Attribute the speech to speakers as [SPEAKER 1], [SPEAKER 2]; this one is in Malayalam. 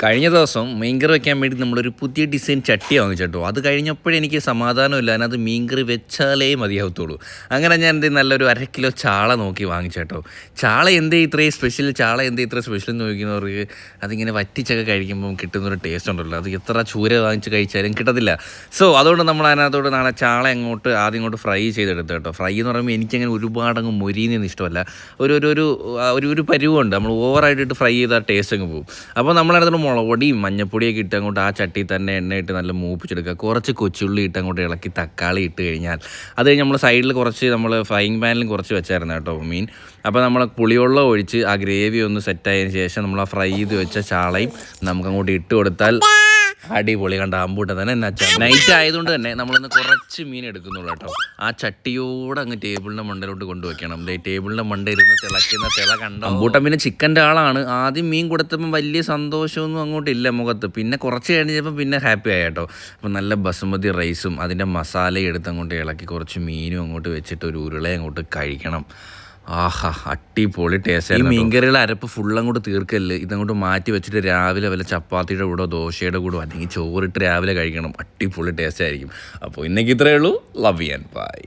[SPEAKER 1] കഴിഞ്ഞ ദിവസം മീൻകറി വെക്കാൻ വേണ്ടി നമ്മളൊരു പുതിയ ഡിസൈൻ ചട്ടി വാങ്ങിച്ചേട്ടോ. അത് കഴിഞ്ഞപ്പോഴെനിക്ക് സമാധാനമില്ല, അതിനകത്ത് മീൻകറി വെച്ചാലേ മതിയാവത്തുള്ളൂ. അങ്ങനെ ഞാൻ നല്ലൊരു 1/2 കിലോ ചാള നോക്കി വാങ്ങിച്ചേട്ടോ. ചാള എന്തേ ഇത്രയും സ്പെഷ്യൽ, ചാള എന്തേ ഇത്ര സ്പെഷ്യൽ എന്ന് ചോദിക്കുന്നവർക്ക് അതിങ്ങനെ വറ്റിച്ചൊക്കെ കഴിക്കുമ്പം കിട്ടുന്നൊരു ടേസ്റ്റ് ഉണ്ടല്ലോ, അത് എത്ര ചൂര വാങ്ങിച്ച് കഴിച്ചാലും കിട്ടത്തില്ല. സോ അതുകൊണ്ട് നമ്മൾ അതിനകത്തോട് നാളെ ചാള ആദ്യം ഇങ്ങോട്ട് ഫ്രൈ ചെയ്തെടുത്ത് കേട്ടോ. ഫ്രൈ എന്ന് പറയുമ്പോൾ എനിക്കങ്ങനെ ഒരുപാടങ്ങ് മൊരിയുന്നൊന്നും ഇഷ്ടമല്ല. ഒരു പരുവുണ്ട്, നമ്മൾ ഓവറായിട്ട് ഫ്രൈ ചെയ്താൽ ടേസ്റ്റ് അങ്ങ് പോകും. അപ്പോൾ നമ്മളതിനകത്തോട് മുളക് പൊടിയും മഞ്ഞപ്പൊടിയൊക്കെ ഇട്ട് അങ്ങോട്ട് ആ ചട്ടി തന്നെ എണ്ണയിട്ട് നല്ല മൂപ്പിച്ചെടുക്കുക. കുറച്ച് കൊച്ചുള്ളി ഇട്ട് അങ്ങോട്ട് ഇളക്കി തക്കാളി ഇട്ട് കഴിഞ്ഞാൽ അത് കഴിഞ്ഞ് നമ്മൾ സൈഡിൽ നമ്മൾ ഫ്രൈയിങ് പാനിലും കുറച്ച് വെച്ചായിരുന്നു കേട്ടോ മീൻ. അപ്പോൾ നമ്മൾ പുളിവെള്ളം ഒഴിച്ച് ആ ഗ്രേവി ഒന്ന് സെറ്റായതിന് ശേഷം നമ്മൾ ആ ഫ്രൈ ചെയ്ത് വെച്ച ചാളയും നമുക്കങ്ങോട്ട് ഇട്ട് കൊടുത്താൽ അടിപൊളി. കണ്ട അമ്പൂട്ട തന്നെ നൈറ്റ് ആയതുകൊണ്ട് തന്നെ നമ്മളൊന്ന് കുറച്ച് മീൻ എടുക്കുന്നുള്ളൂ കേട്ടോ. ആ ചട്ടിയോടെ അങ്ങ് ടേബിളിൻ്റെ മണ്ടയിലോട്ട് കൊണ്ടുവയ്ക്കണം. ടേബിളിൻ്റെ മണ്ടയിൽ ഇരുന്ന് തിളയ്ക്കുന്ന തിള കണ്ട അമ്പൂട്ടൻ പിന്നെ ചിക്കൻ്റെ ആളാണ്. ആദ്യം മീൻ കൊടുത്തപ്പം വലിയ സന്തോഷമൊന്നും അങ്ങോട്ടില്ല മുഖത്ത്, പിന്നെ കുറച്ച് കഴിഞ്ഞപ്പോൾ പിന്നെ ഹാപ്പി ആയി കേട്ടോ. അപ്പം നല്ല ബസുമതി റൈസും അതിൻ്റെ മസാലയും എടുത്ത് അങ്ങോട്ട് ഇളക്കി കുറച്ച് മീനും അങ്ങോട്ട് വെച്ചിട്ട് ഒരു ഉരുള അങ്ങോട്ട് കഴിക്കണം. ആഹാ, അടിപൊളി ടേസ്റ്റ്. ഈ മീൻകറിയുടെ അരപ്പ് ഫുള്ളങ്ങോട്ട് തീർക്കല്ല്, ഇതങ്ങോട്ട് മാറ്റി വെച്ചിട്ട് രാവിലെ വല്ല ചപ്പാത്തിയുടെ കൂടെ ദോശയുടെ കൂടെ അല്ലെങ്കിൽ ചോറിട്ട് രാവിലെ കഴിക്കണം. അടിപൊളി ടേസ്റ്റ് ആയിരിക്കും. അപ്പോൾ ഇന്നേക്ക് ഇത്രയേ ഉള്ളൂ. Love you and by.